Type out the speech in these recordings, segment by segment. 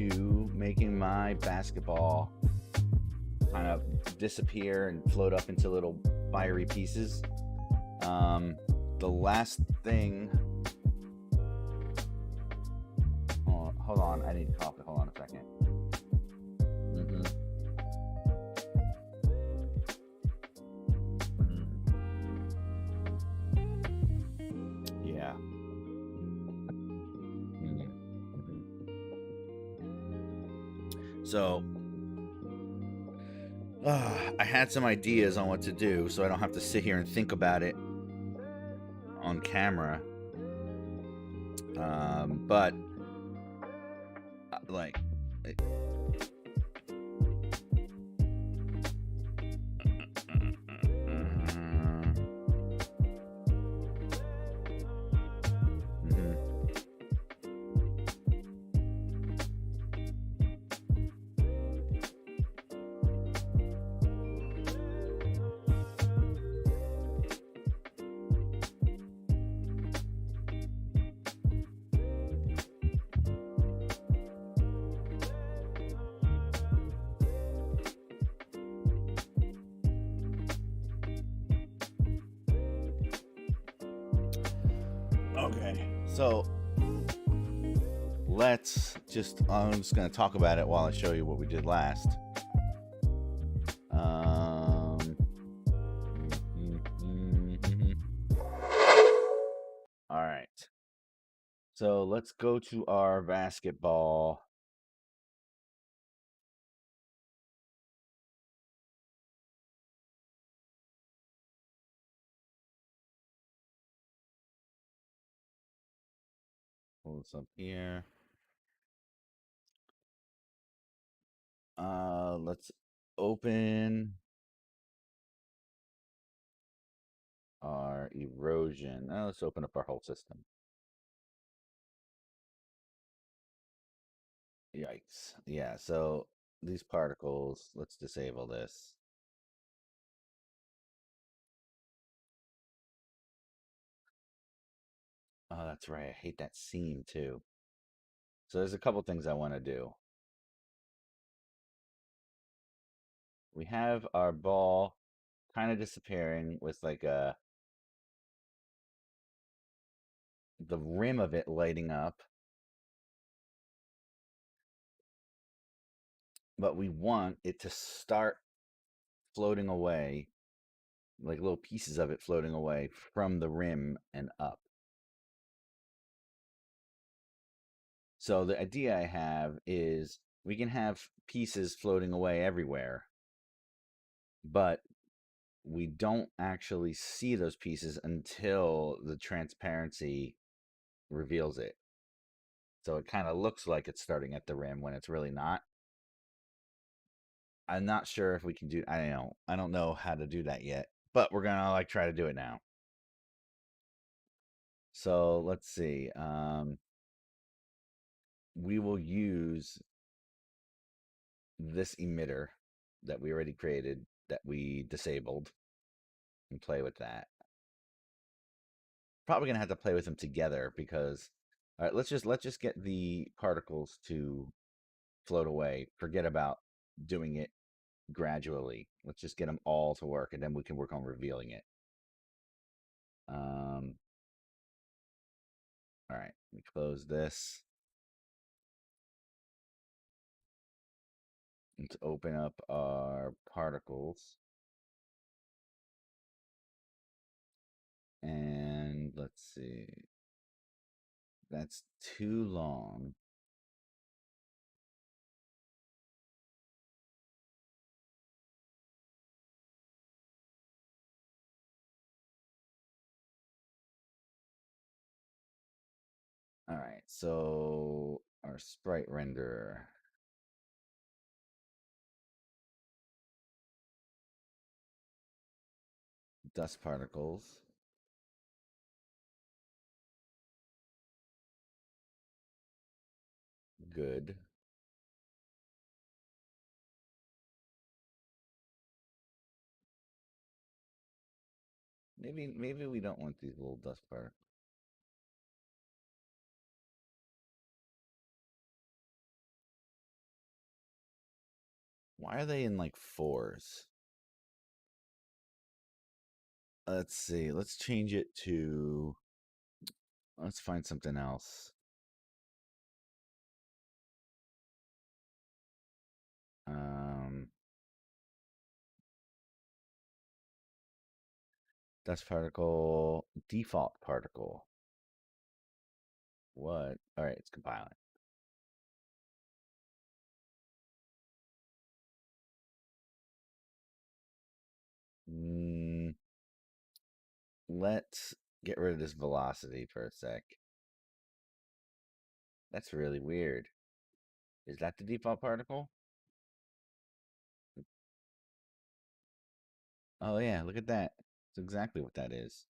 to making my basketball kind of disappear and float up into little fiery pieces. The last thing. Oh, hold on, I need coffee. Hold on a second. Mm-hmm. Yeah. So, I had some ideas on what to do, so I don't have to sit here and think about it on camera. But like, okay, so I'm just going to talk about it while I show you what we did last. All right. So let's go to our basketball. Pull this up here. Let's open our erosion. Let's open up our whole system. Yikes. Yeah, so these particles, let's disable this. Oh, that's right. I hate that seam too. So there's a couple things I want to do. We have our ball kind of disappearing with like the rim of it lighting up. But we want it to start floating away, like little pieces of it floating away from the rim and up. So the idea I have is we can have pieces floating away everywhere, but we don't actually see those pieces until the transparency reveals it. So it kind of looks like it's starting at the rim when it's really not. I'm not sure if we can do, I don't know how to do that yet, but we're gonna like try to do it now. So let's see. We will use this emitter that we already created that we disabled and play with that. Probably gonna have to play with them together because all right, let's just get the particles to float away. Forget about doing it gradually. Let's just get them all to work and then we can work on revealing it. All right, let me close this. Let's open up our particles. And let's see. That's too long. All right, so our sprite renderer. Dust particles. Good. Maybe we don't want these little dust particles. Why are they in like fours? Let's see. Let's change it to. Let's find something else. Um, dust particle, default particle. What? All right, it's compiling. Mm, let's get rid of this velocity for a sec. That's really weird. Is that the default particle? Oh yeah, look at that. That's exactly what that is.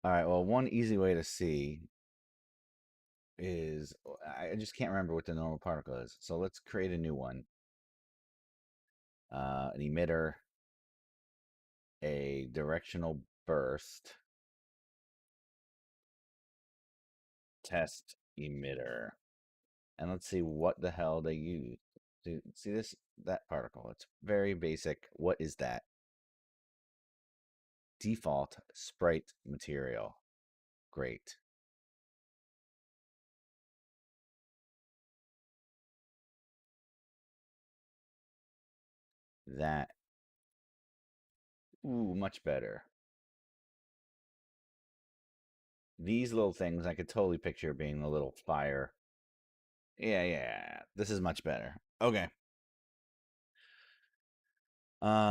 All right, well, one easy way to see is I just can't remember what the normal particle is. So let's create a new one. An emitter, a directional burst, test emitter. And let's see what the hell they use. See this that particle. It's very basic. What is that? Default sprite material. Great. That ooh, much better. These little things I could totally picture being a little fire. Yeah, yeah. This is much better. Okay.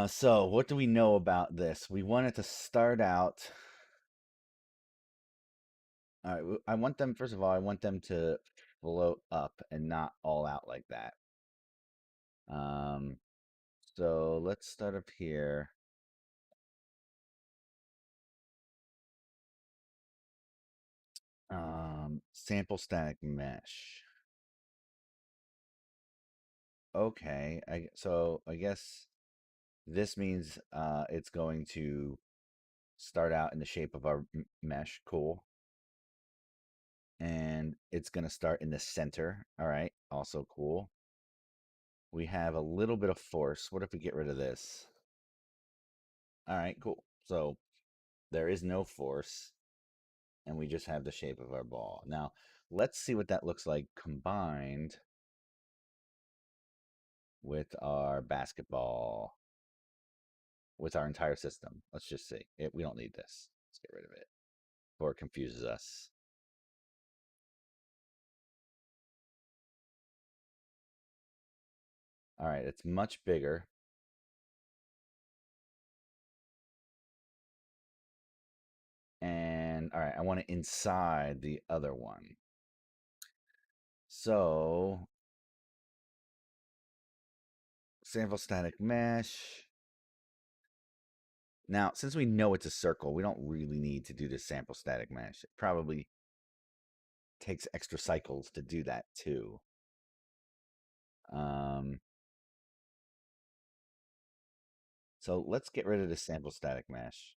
So what do we know about this? We want it to start out. All right, I want them, first of all, I want them to float up and not all out like that. Um, so let's start up here. Sample static mesh. Okay, so I guess this means it's going to start out in the shape of our mesh. Cool. And it's going to start in the center. All right, also cool. We have a little bit of force. What if we get rid of this? All right, cool. So there is no force, and we just have the shape of our ball. Now, let's see what that looks like combined with our basketball, with our entire system. Let's just see. We don't need this. Let's get rid of it before it confuses us. All right, it's much bigger. And all right, I want it inside the other one. So, sample static mesh. Now, since we know it's a circle, we don't really need to do this sample static mesh. It probably takes extra cycles to do that too. Um, so let's get rid of the sample static mesh.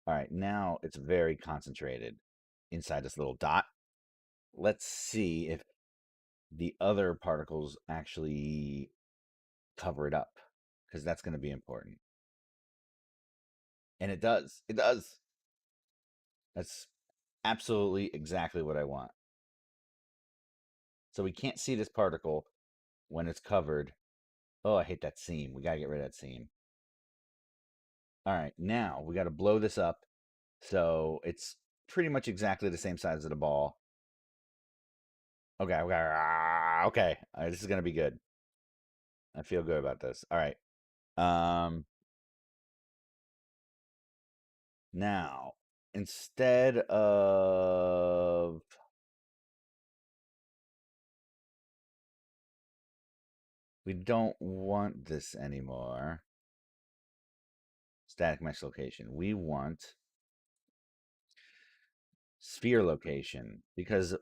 All right, now it's very concentrated inside this little dot. Let's see if the other particles actually cover it up, because that's going to be important. And it does. It does. That's absolutely exactly what I want. So we can't see this particle when it's covered. Oh, I hate that seam. We got to get rid of that seam. All right, now we got to blow this up so it's pretty much exactly the same size as the ball. Okay, okay. All right, this is going to be good. I feel good about this. All right. Um, Now, instead of we don't want this anymore. Static mesh location. We want sphere location because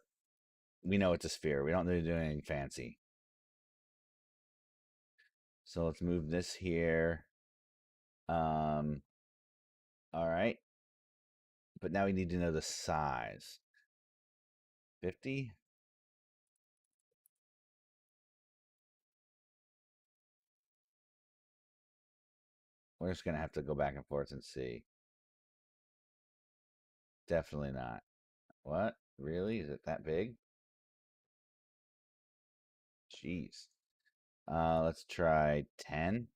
we know it's a sphere. We don't need to do anything fancy. So let's move this here. Um, all right. But now we need to know the size. 50? We're just gonna have to go back and forth and see. Definitely not. What? Really? Is it that big? Jeez. Let's try 10.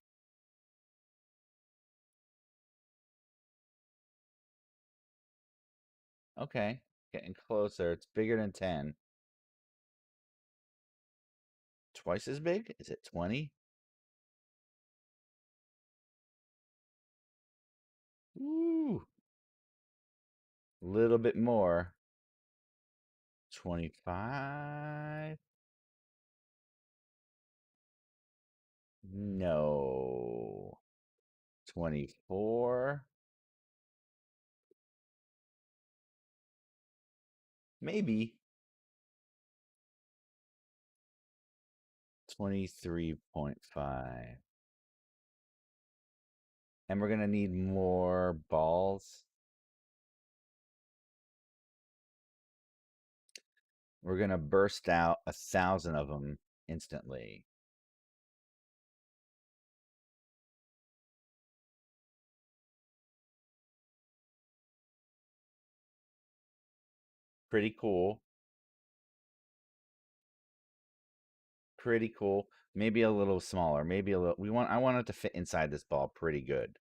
Okay. Getting closer. It's bigger than 10. Twice as big? Is it 20? Ooh. A little bit more. 25? No. 24? Maybe. 23.5. And we're going to need more balls. We're going to burst out 1,000 of them instantly. Pretty cool. Pretty cool. Maybe a little smaller. Maybe a little. I want it to fit inside this ball pretty good.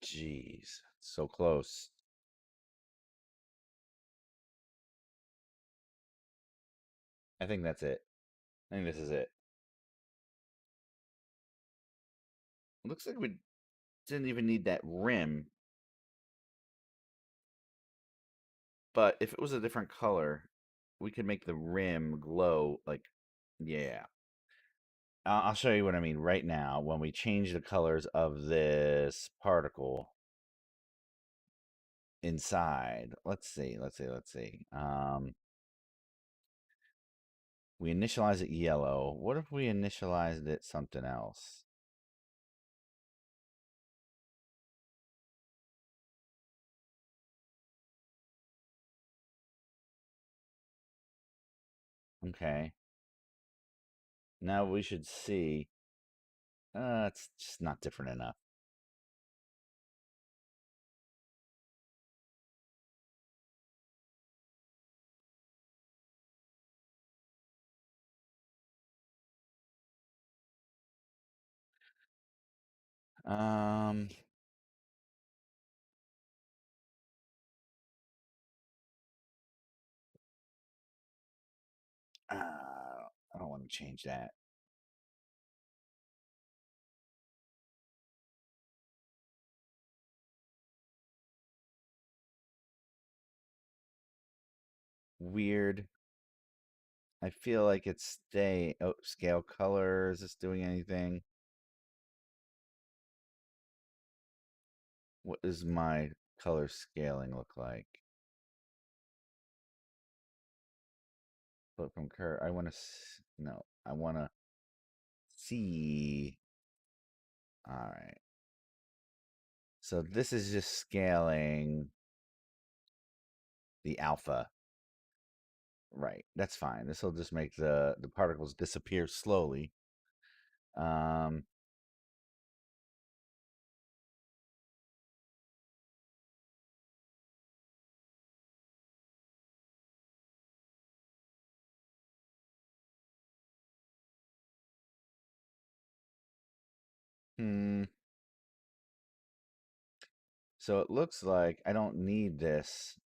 Jeez. So close. I think that's it. I think this is it. Looks like we didn't even need that rim. But if it was a different color, we could make the rim glow like, yeah. I'll show you what I mean right now. When we change the colors of this particle inside, let's see. We initialize it yellow. What if we initialized it something else? Okay. Now we should see. It's just not different enough. Um, I don't want to change that. Weird. I feel like it's stay. Oh, scale color. Is this doing anything? What does my color scaling look like? But from curve, I want to. No, I want to see. All right. So this is just scaling the alpha. Right. That's fine. This will just make the particles disappear slowly. Um, hmm. So it looks like I don't need this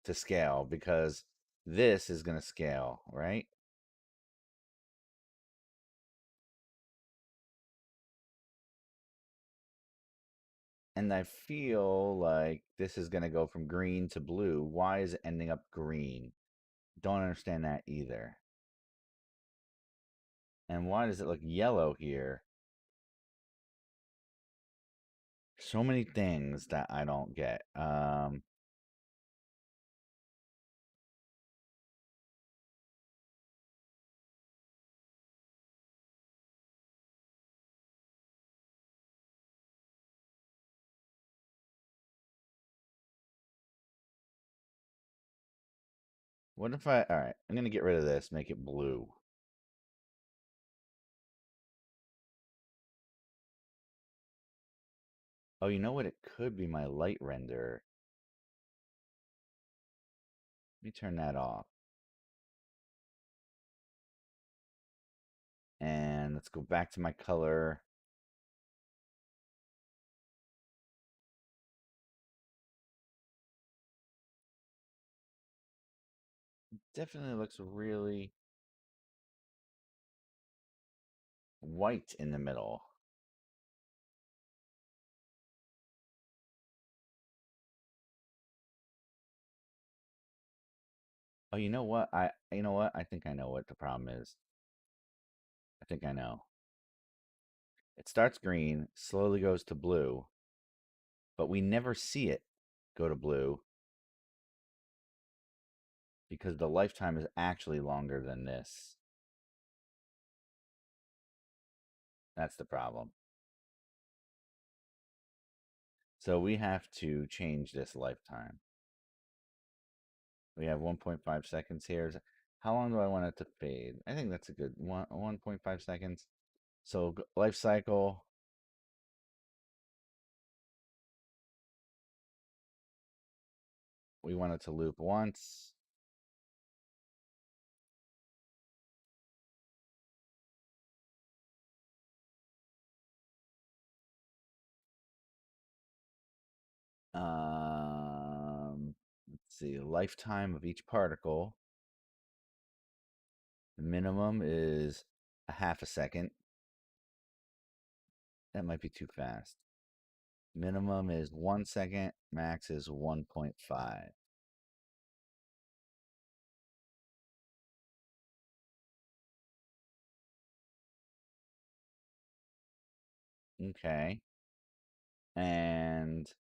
to scale because this is going to scale, right? And I feel like this is going to go from green to blue. Why is it ending up green? Don't understand that either. And why does it look yellow here? So many things that I don't get. What if I, all right, I'm going to get rid of this, make it blue. Oh, you know what? It could be my light render. Let me turn that off. And let's go back to my color. Definitely looks really white in the middle. Oh, you know what? I think I know what the problem is. I think I know. It starts green, slowly goes to blue, but we never see it go to blue because the lifetime is actually longer than this. That's the problem. So we have to change this lifetime. We have 1.5 seconds here. How long do I want it to fade? I think that's a good 1.5 seconds. So life cycle, we want it to loop once. Let's see, lifetime of each particle. The minimum is a half a second. That might be too fast. Minimum is 1 second, max is 1.5. Okay. And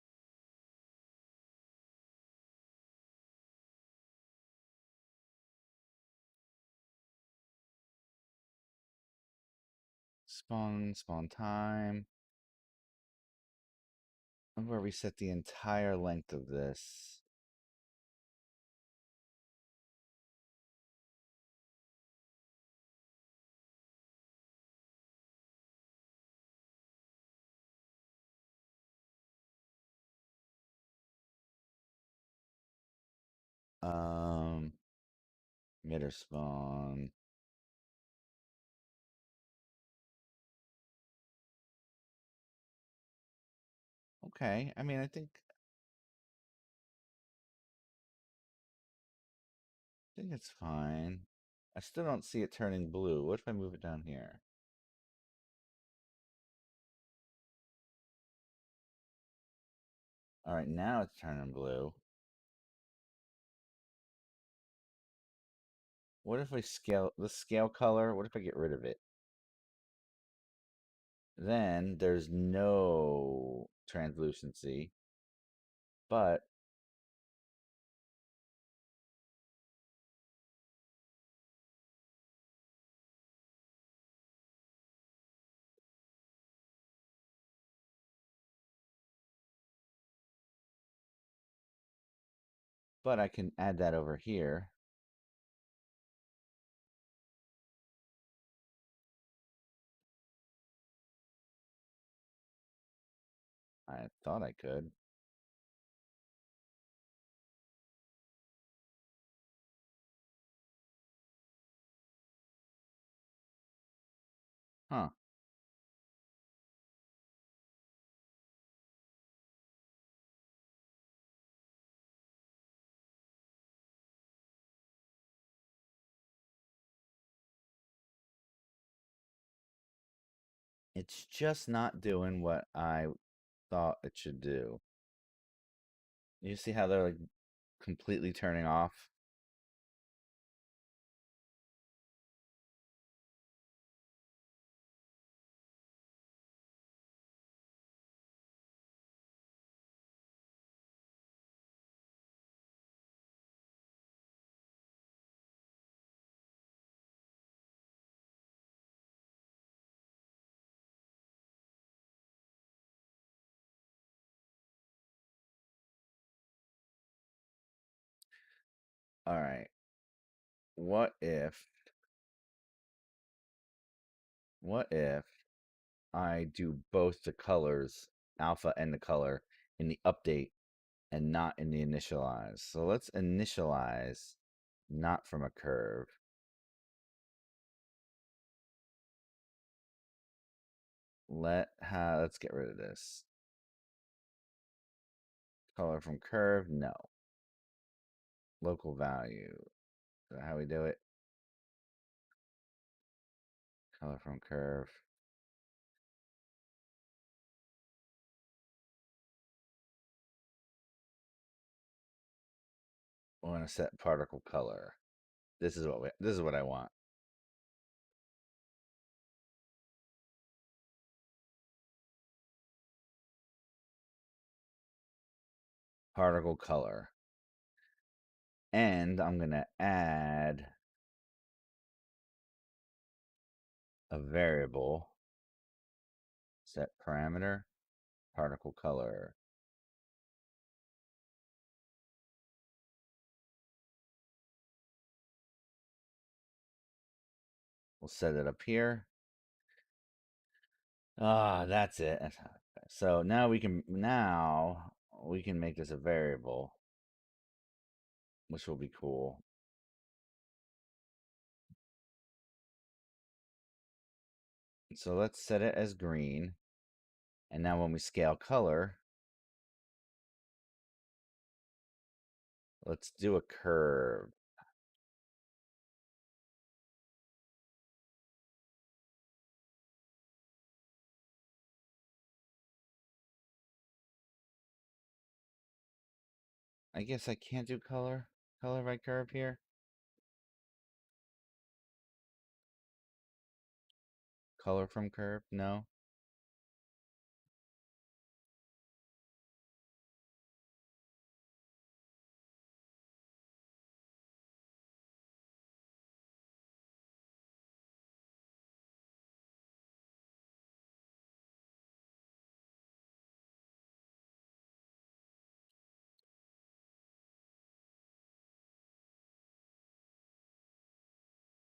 spawn time. I'm going to reset the entire length of this. Um, Emitter spawn. Okay. I mean, I think it's fine. I still don't see it turning blue. What if I move it down here? All right, now it's turning blue. What if I scale the scale color? What if I get rid of it? Then there's no translucency, but I can add that over here. I thought I could. Huh. It's just not doing what I thought it should do. You see how they're like completely turning off? All right. what if, what if I do both the colors, alpha and the color, in the update and not in the initialize? So let's initialize not from a curve. Let's get rid of this. Color from curve, no. Local value. Is that how we do it? Color from curve. We want to set particle color. This is what I want. Particle color. And I'm gonna add a variable, set parameter, particle color. We'll set it up here. Ah, that's it. So now we can make this a variable, which will be cool. So let's set it as green. And now when we scale color, let's do a curve. I guess I can't do color by curve here. Color from curve, no.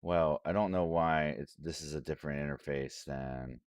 Well, I don't know why this is a different interface than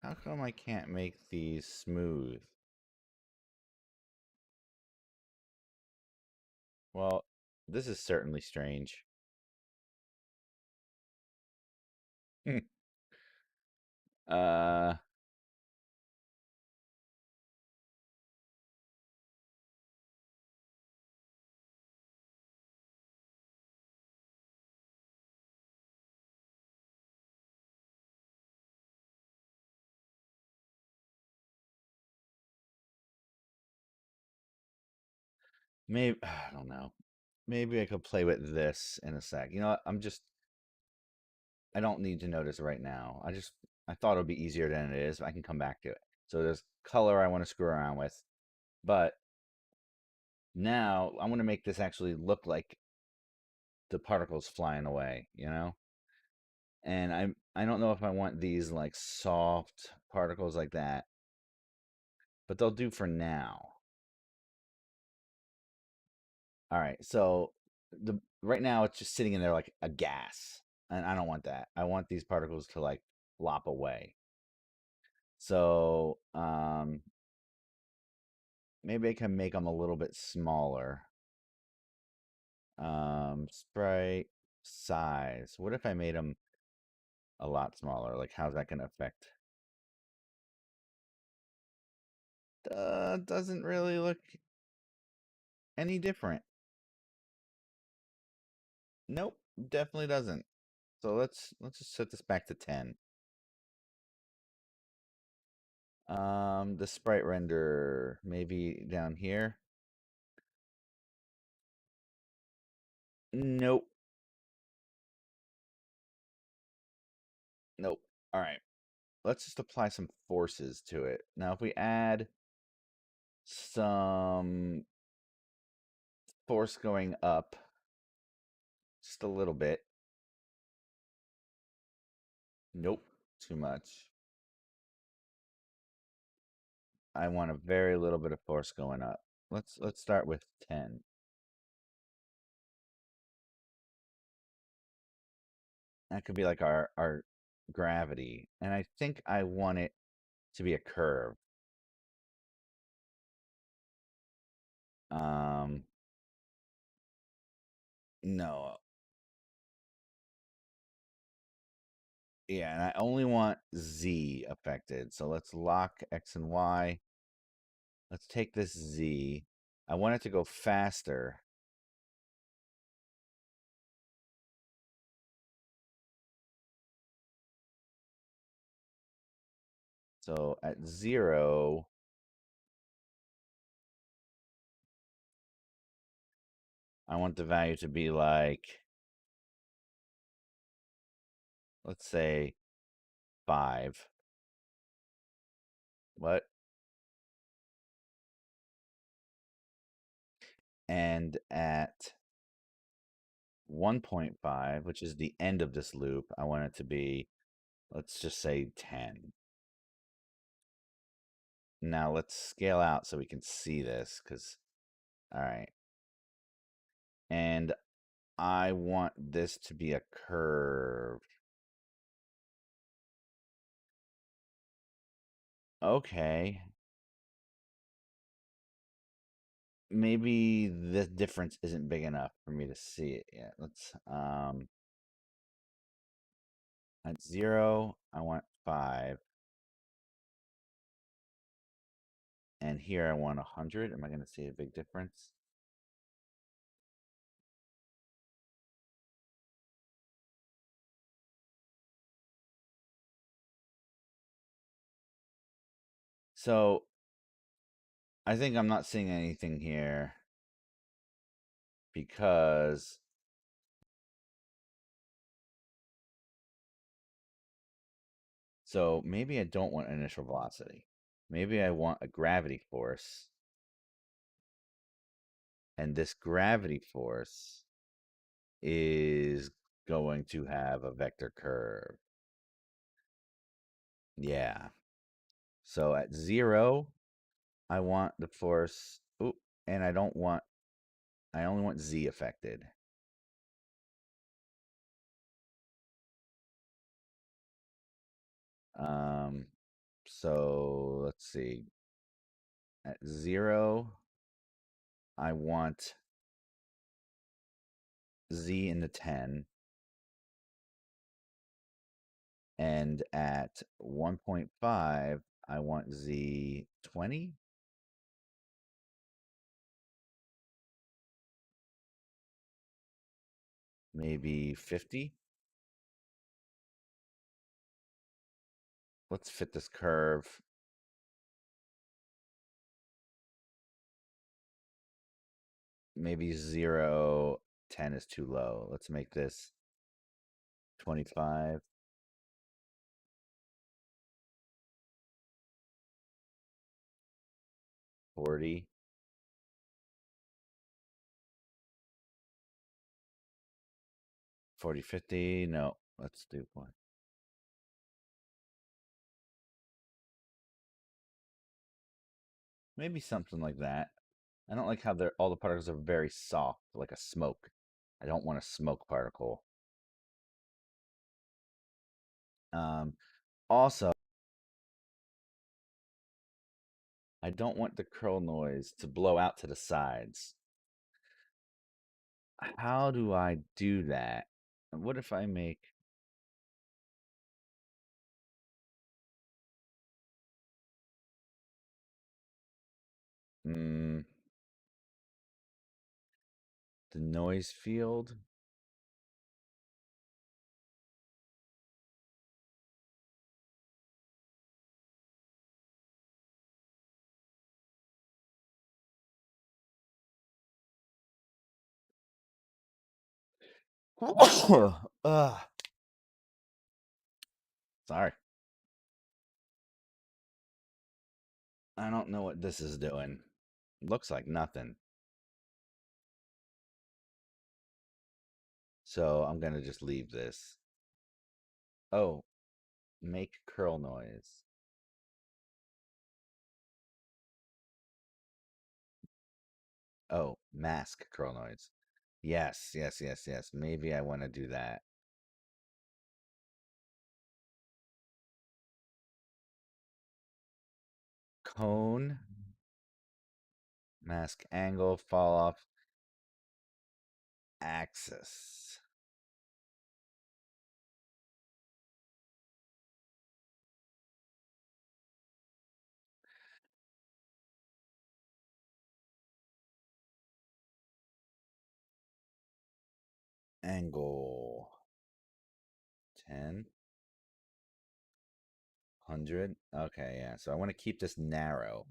how come I can't make these smooth? Well, this is certainly strange. uh maybe I don't know. Maybe I could play with this in a sec. You know what? I don't need to notice right now. I thought it would be easier than it is. I can come back to it. So there's color I want to screw around with, but now I want to make this actually look like the particles flying away, you know? And I don't know if I want these like soft particles like that, but they'll do for now. All right. So the right now it's just sitting in there like a gas. And I don't want that. I want these particles to like lop away. So maybe I can make them a little bit smaller. Sprite size. What if I made them a lot smaller? Like how's that gonna affect? Doesn't really look any different. Nope, definitely doesn't. So let's just set this back to 10. The sprite render maybe down here. Nope. Nope. All right. Let's just apply some forces to it. Now, if we add some force going up just a little bit. Nope. Too much. I want a very little bit of force going up. Let's start with 10. That could be like our gravity. And I think I want it to be a curve. Um no. Yeah, and I only want Z affected. So let's lock X and Y. Let's take this Z. I want it to go faster. So at 0, I want the value to be like, let's say 5. What? And at 1.5, which is the end of this loop, I want it to be, let's just say 10. Now let's scale out so we can see this, because, all right. And I want this to be a curve. Okay. Maybe the difference isn't big enough for me to see it yet. Let's, at 0, I want 5. And here I want 100. Am I going to see a big difference? So I think I'm not seeing anything here because so maybe I don't want initial velocity. Maybe I want a gravity force, and this gravity force is going to have a vector curve. Yeah. So at 0, I want the force. Ooh, and I only want Z affected. Um, so let's see. At 0, I want Z in the 10. And at 1.5, I want Z 20. Maybe 50. Let's fit this curve. Maybe 0, 10 is too low. Let's make this 25, 40, 40, 50. No, let's do one. Maybe something like that. I don't like how all the particles are very soft, like a smoke. I don't want a smoke particle. Also, I don't want the curl noise to blow out to the sides. How do I do that? What if I make mm, the noise field? Ugh, sorry. I don't know what this is doing. Looks like nothing. So I'm gonna just leave this. Oh, make curl noise. Oh, mask curl noise. Yes, yes, yes, yes. Maybe I want to do that. Cone, mask angle, fall off, axis. Angle 10, 100. Okay, yeah. So I want to keep this narrow.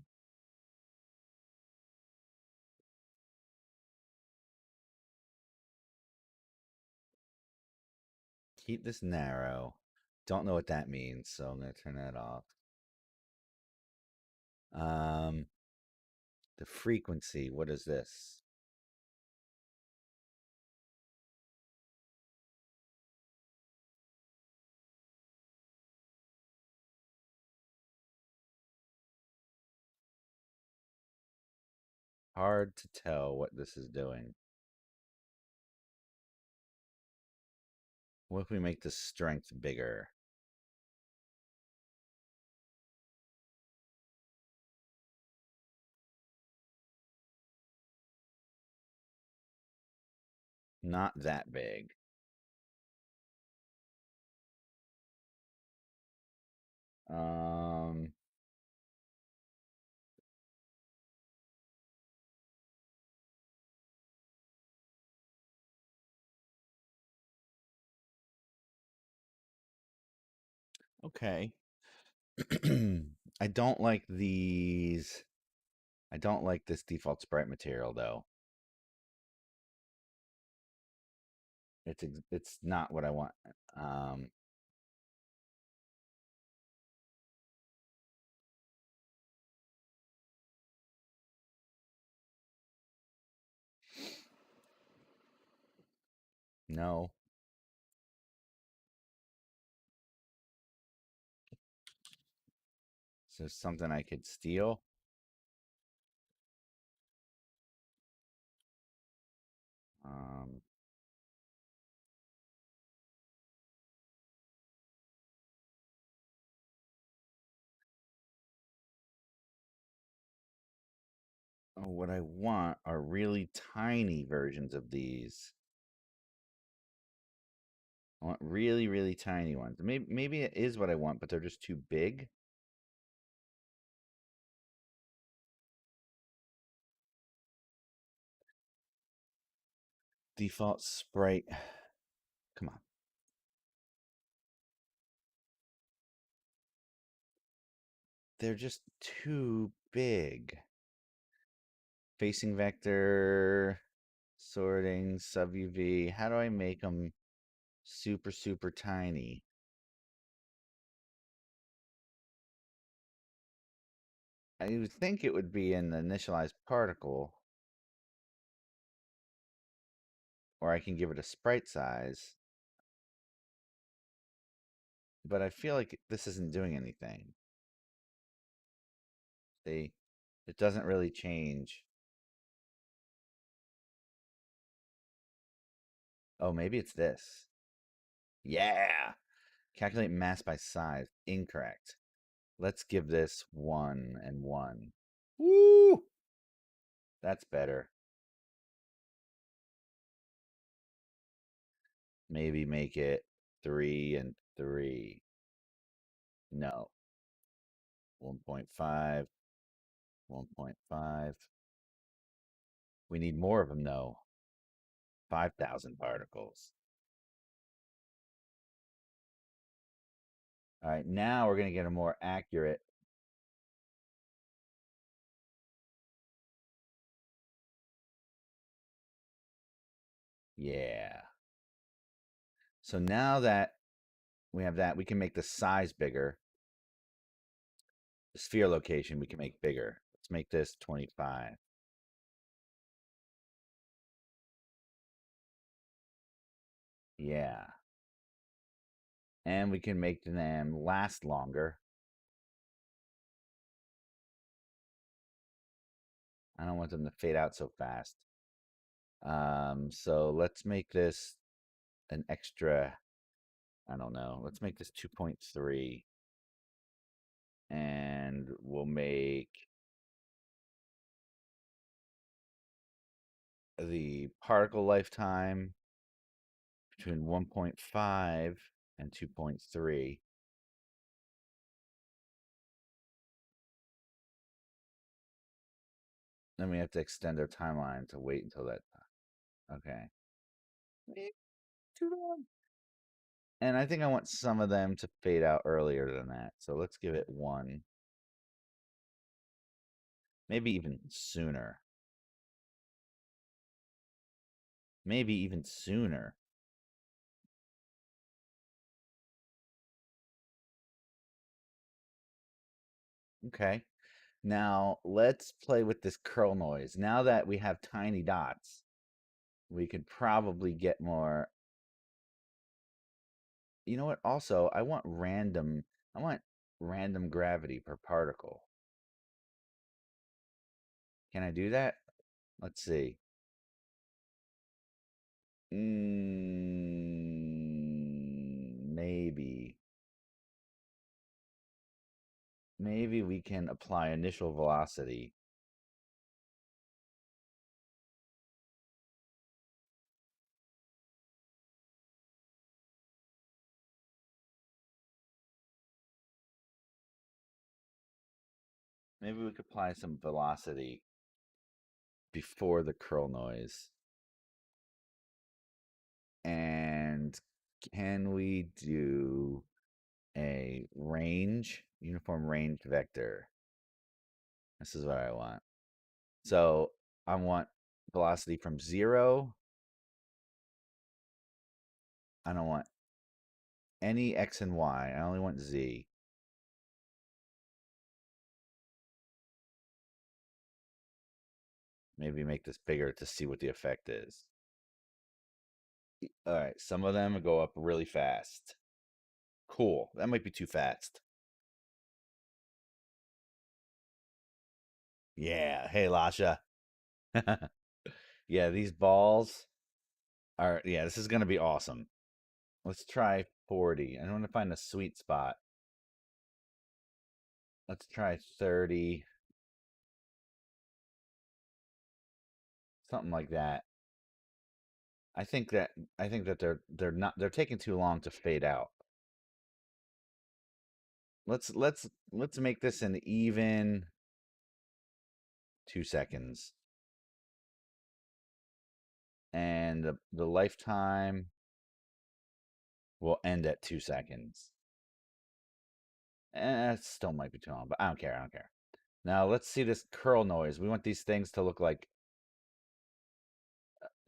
Keep this narrow. Don't know what that means, so I'm going to turn that off. Um, the frequency, what is this? Hard to tell what this is doing. What if we make the strength bigger? Not that big. Um, okay. I don't like these. I don't like this default sprite material though. It's not what I want. Um, no. So something I could steal. Um, oh, what I want are really tiny versions of these. I want really, really tiny ones. Maybe it is what I want, but they're just too big. Default sprite. Come on. They're just too big. Facing vector, sorting, sub UV. How do I make them super, super tiny? I would think it would be in the initialized particle, or I can give it a sprite size. But I feel like this isn't doing anything. See, it doesn't really change. Oh, maybe it's this. Yeah. Calculate mass by size. Incorrect. Let's give this 1 and 1. Woo! That's better. Maybe make it 3 and 3. No. 1.5. 1.5. We need more of them, though. 5,000 particles. All right, now we're going to get a more accurate. Yeah. So now that we have that, we can make the size bigger. The sphere location we can make bigger. Let's make this 25. Yeah. And we can make them last longer. I don't want them to fade out so fast. So let's make this an extra, I don't know. Let's make this 2.3. And we'll make the particle lifetime between 1.5 and 2.3. Then we have to extend our timeline to wait until that. Okay. Too long. And I think I want some of them to fade out earlier than that. So let's give it one. Maybe even sooner. Maybe even sooner. Okay. Now let's play with this curl noise. Now that we have tiny dots, we could probably get more. You know what? Also, I want random gravity per particle. Can I do that? Let's see. Maybe. Maybe we can apply initial velocity. Maybe we could apply some velocity before the curl noise. And can we do a uniform range vector? This is what I want. So I want velocity from 0. I don't want any x and y. I only want z. Maybe make this bigger to see what the effect is. All right, some of them go up really fast. Cool. That might be too fast. Yeah. Hey, Lasha. Yeah, these balls are, yeah, this is going to be awesome. Let's try 40. I want to find a sweet spot. Let's try 30. Something like that. I think that they're taking too long to fade out. Let's make this an even 2 seconds. And the lifetime will end at 2 seconds. It still might be too long, but I don't care. I don't care. Now let's see this curl noise. We want these things to look like.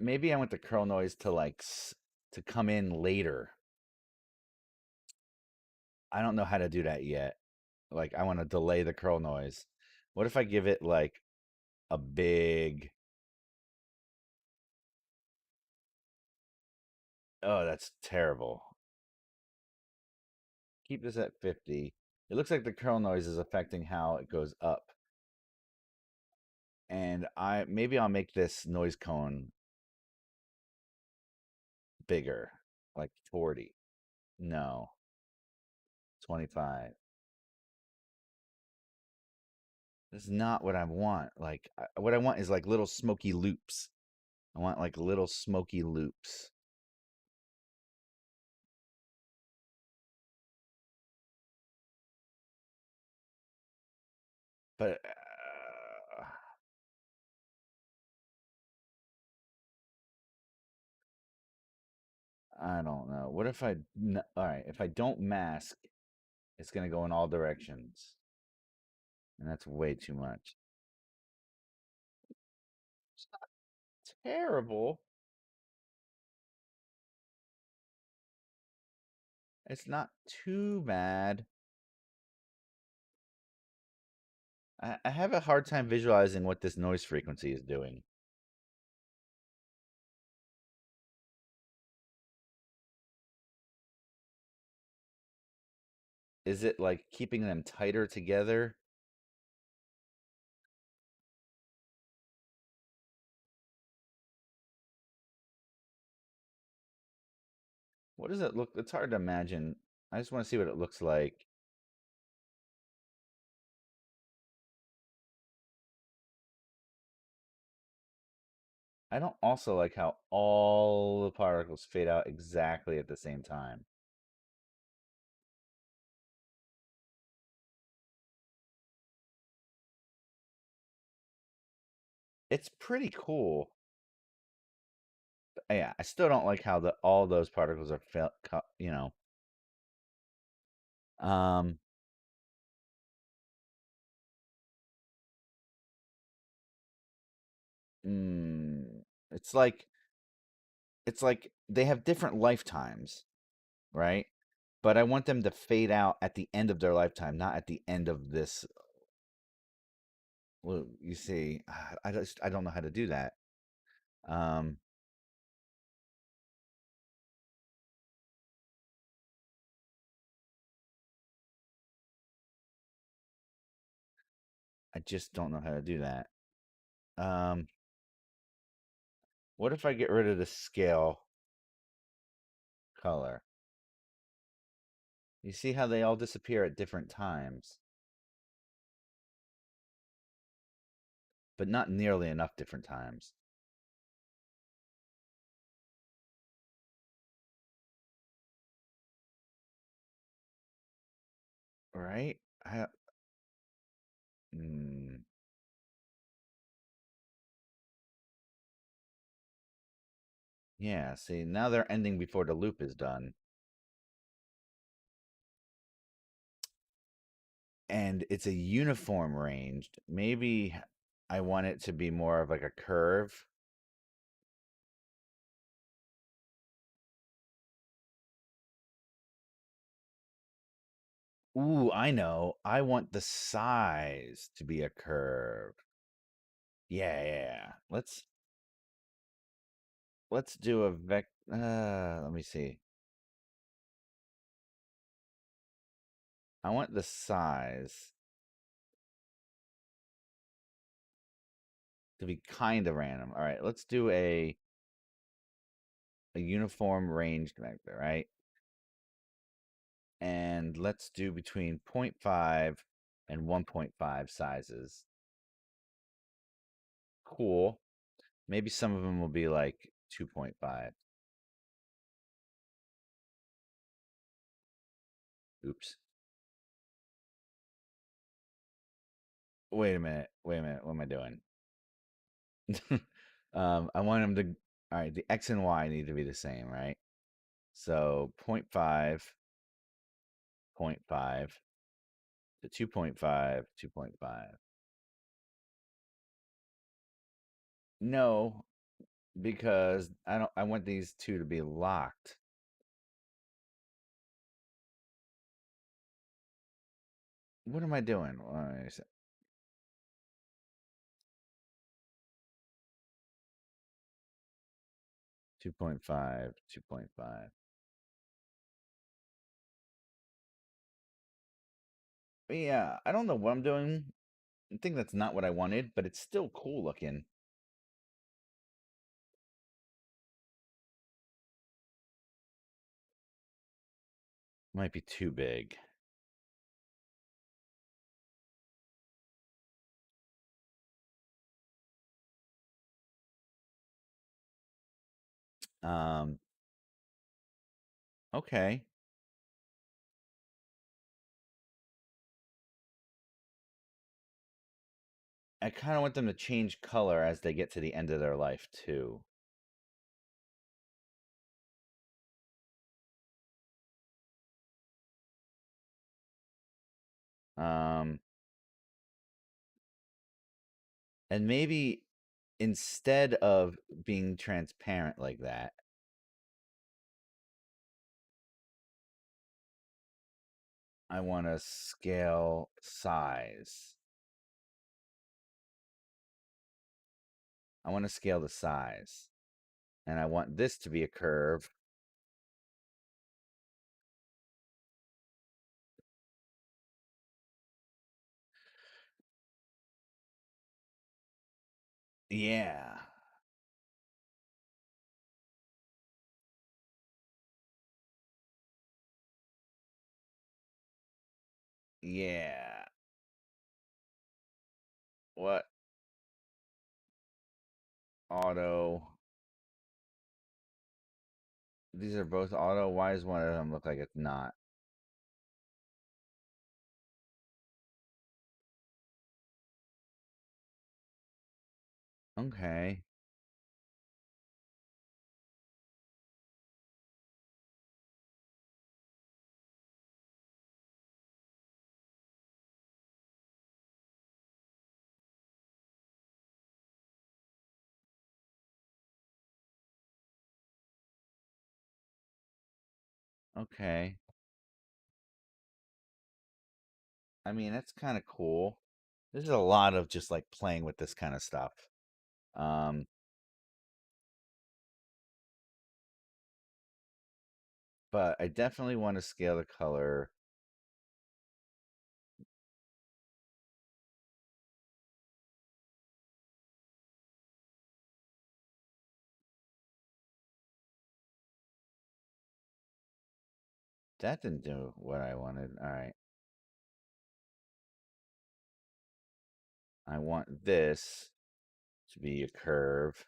Maybe I want the curl noise to to come in later. I don't know how to do that yet. Like I want to delay the curl noise. What if I give it like a big? Oh, that's terrible. Keep this at 50. It looks like the curl noise is affecting how it goes up. And maybe I'll make this noise cone bigger, like 40. No, 25. This is not what I want. Like what I want is like little smoky loops. I want like little smoky loops. But I don't know. What if all right, if I don't mask, it's going to go in all directions. And that's way too much. It's not terrible. It's not too bad. I have a hard time visualizing what this noise frequency is doing. Is it like keeping them tighter together? What does it look? It's hard to imagine. I just want to see what it looks like. I don't also like how all the particles fade out exactly at the same time. It's pretty cool. But yeah, I still don't like how the all those particles are felt, Um, mm, it's like they have different lifetimes, right? But I want them to fade out at the end of their lifetime, not at the end of this. Well, you see, I don't know how to do that. Um, I just don't know how to do that. Um, what if I get rid of the scale color? You see how they all disappear at different times, but not nearly enough different times, right? I, mm, yeah, see, now they're ending before the loop is done. And it's a uniform ranged. Maybe I want it to be more of like a curve. Ooh, I know. I want the size to be a curve. Yeah, yeah, yeah. Let's do a let me see. I want the size to be kind of random. All right, let's do a uniform range connector, right? And let's do between zero point 0.5 and 1.5 sizes. Cool. Maybe some of them will be like 2.5. Oops. Wait a minute. Wait a minute. What am I doing? I want them to. All right, the X and Y need to be the same, right? So zero point 0.5, zero point 0.5 to 2.5, 2.5. No, because I don't. I want these two to be locked. What am I doing? 2.5, 2.5. Yeah, I don't know what I'm doing. I think that's not what I wanted, but it's still cool looking. Might be too big. Um, okay. I kind of want them to change color as they get to the end of their life too. Um, and maybe instead of being transparent like that, I want to scale size. I want to scale the size. And I want this to be a curve. Yeah. Yeah. What? Auto. These are both auto. Why does one of them look like it's not? Okay. Okay. I mean, that's kind of cool. This is a lot of just like playing with this kind of stuff. Um, but I definitely want to scale the color. That didn't do what I wanted. All right. I want this to be a curve.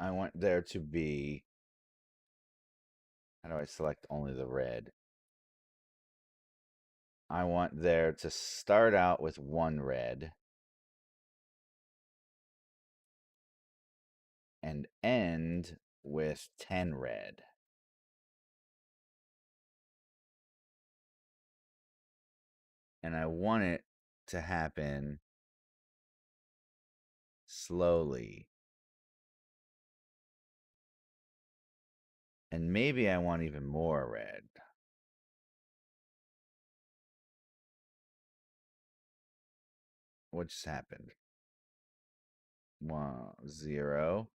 I want there to be, how do I select only the red? I want there to start out with one red and end with 10 red. And I want it to happen slowly. And maybe I want even more red. What just happened? 1, 0.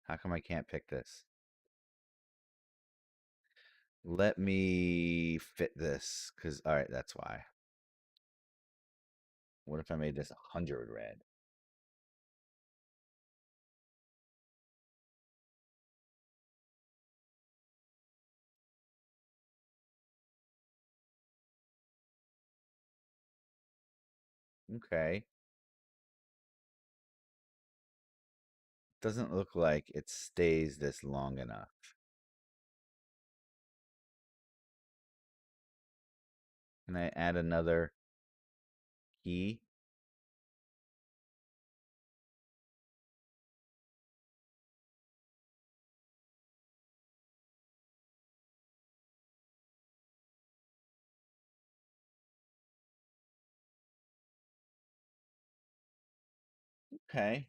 How come I can't pick this? Let me fit this, because, all right, that's why. What if I made this 100 red? Okay. Doesn't look like it stays this long enough. Can I add another key? Okay.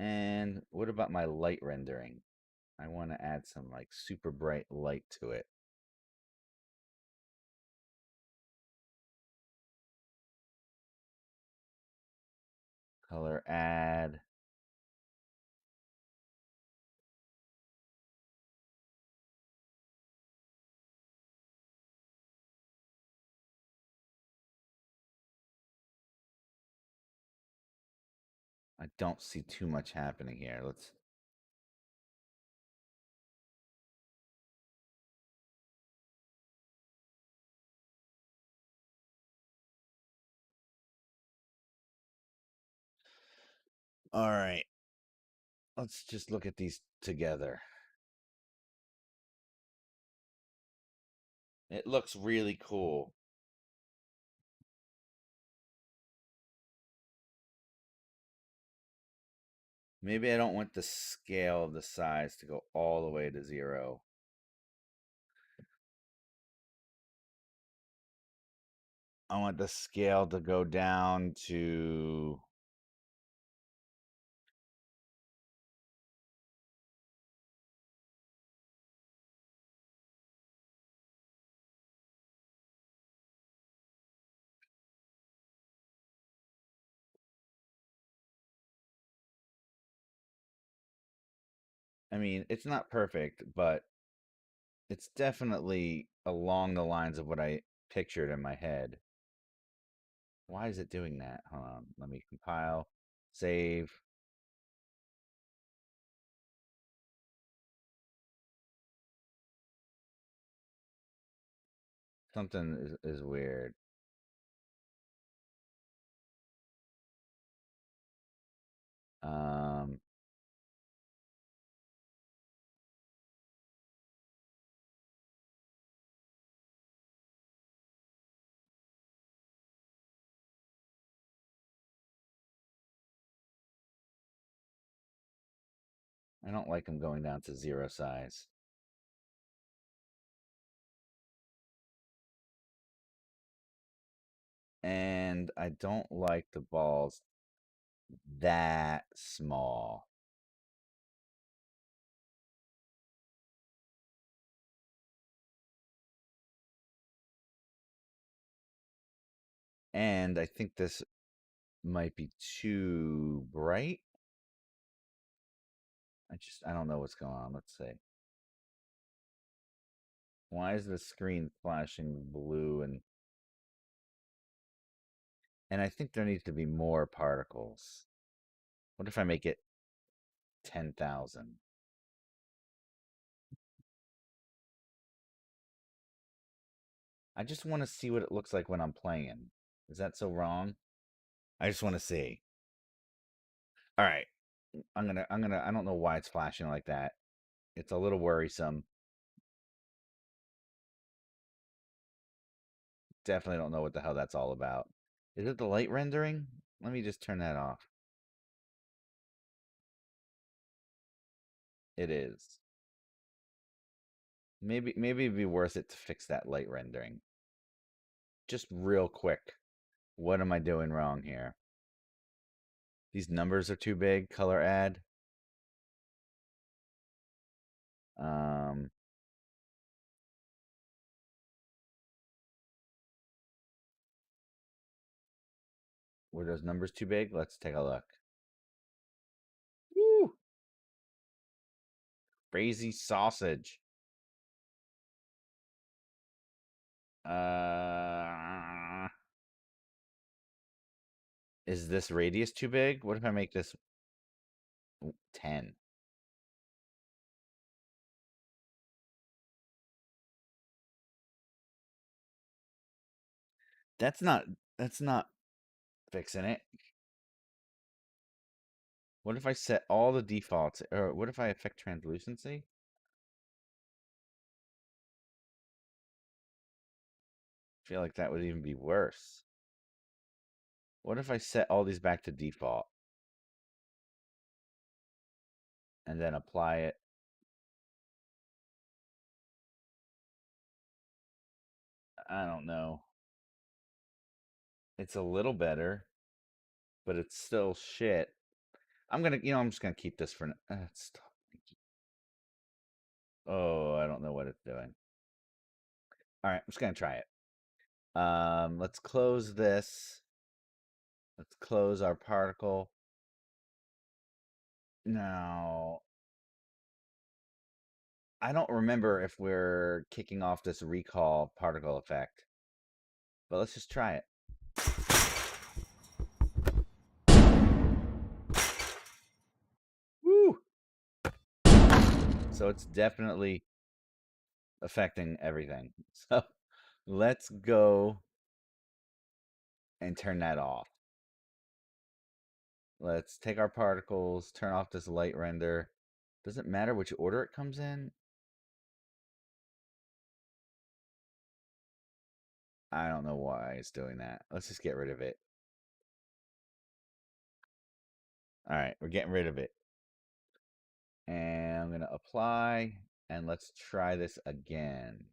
And what about my light rendering? I want to add some like super bright light to it. Color add. I don't see too much happening here. Let's. All right. Let's just look at these together. It looks really cool. Maybe I don't want the scale of the size to go all the way to 0. I want the scale to go down to I mean, it's not perfect, but it's definitely along the lines of what I pictured in my head. Why is it doing that? Hold on. Let me compile, save. Something is weird. Um, I don't like them going down to zero size. And I don't like the balls that small. And I think this might be too bright. I don't know what's going on. Let's see. Why is the screen flashing blue and I think there needs to be more particles. What if I make it 10,000? I just want to see what it looks like when I'm playing. Is that so wrong? I just want to see. All right. I don't know why it's flashing like that. It's a little worrisome. Definitely don't know what the hell that's all about. Is it the light rendering? Let me just turn that off. It is. Maybe it'd be worth it to fix that light rendering. Just real quick. What am I doing wrong here? These numbers are too big. Color add. Um, were those numbers too big? Let's take a look. Woo! Crazy sausage. Uh, is this radius too big? What if I make this 10? That's not that's not fixing it. What if I set all the defaults or what if I affect translucency? I feel like that would even be worse. What if I set all these back to default and then apply it? I don't know. It's a little better, but it's still shit. I'm just gonna keep this for. Oh, I don't know what it's doing. All right, I'm just gonna try it. Let's close this. Let's close our particle. Now, I don't remember if we're kicking off this recall particle effect, but let's just try it. Woo! So it's definitely affecting everything. So let's go and turn that off. Let's take our particles, turn off this light render. Does it matter which order it comes in? I don't know why it's doing that. Let's just get rid of it. All right, we're getting rid of it. And I'm going to apply, and let's try this again.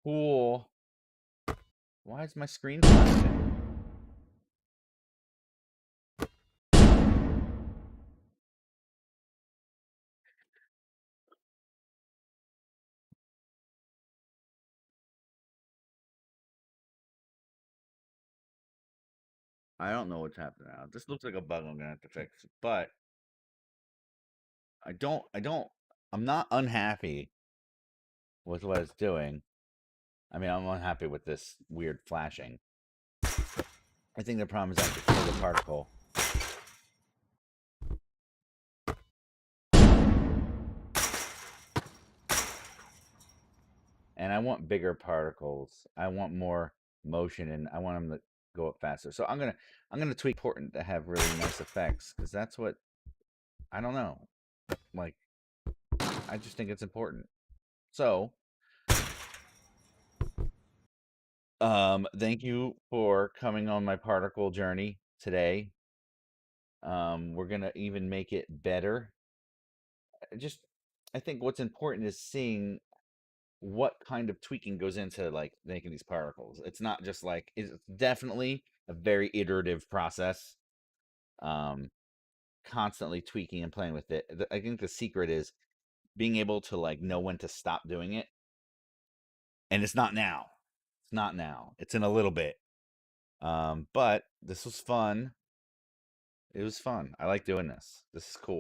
Cool. Why is my screen flashing? I don't know what's happening now. This looks like a bug I'm gonna have to fix. But I'm not unhappy with what it's doing. I mean, I'm unhappy with this weird flashing. I think the problem is actually for the particle. And I want bigger particles. I want more motion, and I want them to go up faster. So I'm gonna tweak important to have really nice effects, because that's what I don't know. Like, I just think it's important. So, thank you for coming on my particle journey today. We're gonna even make it better. Just, I think what's important is seeing what kind of tweaking goes into like making these particles. It's not just like, it's definitely a very iterative process. Um, Constantly tweaking and playing with it. I think the secret is being able to like know when to stop doing it. And it's not now. It's not now. It's in a little bit. But this was fun. It was fun. I like doing this. This is cool.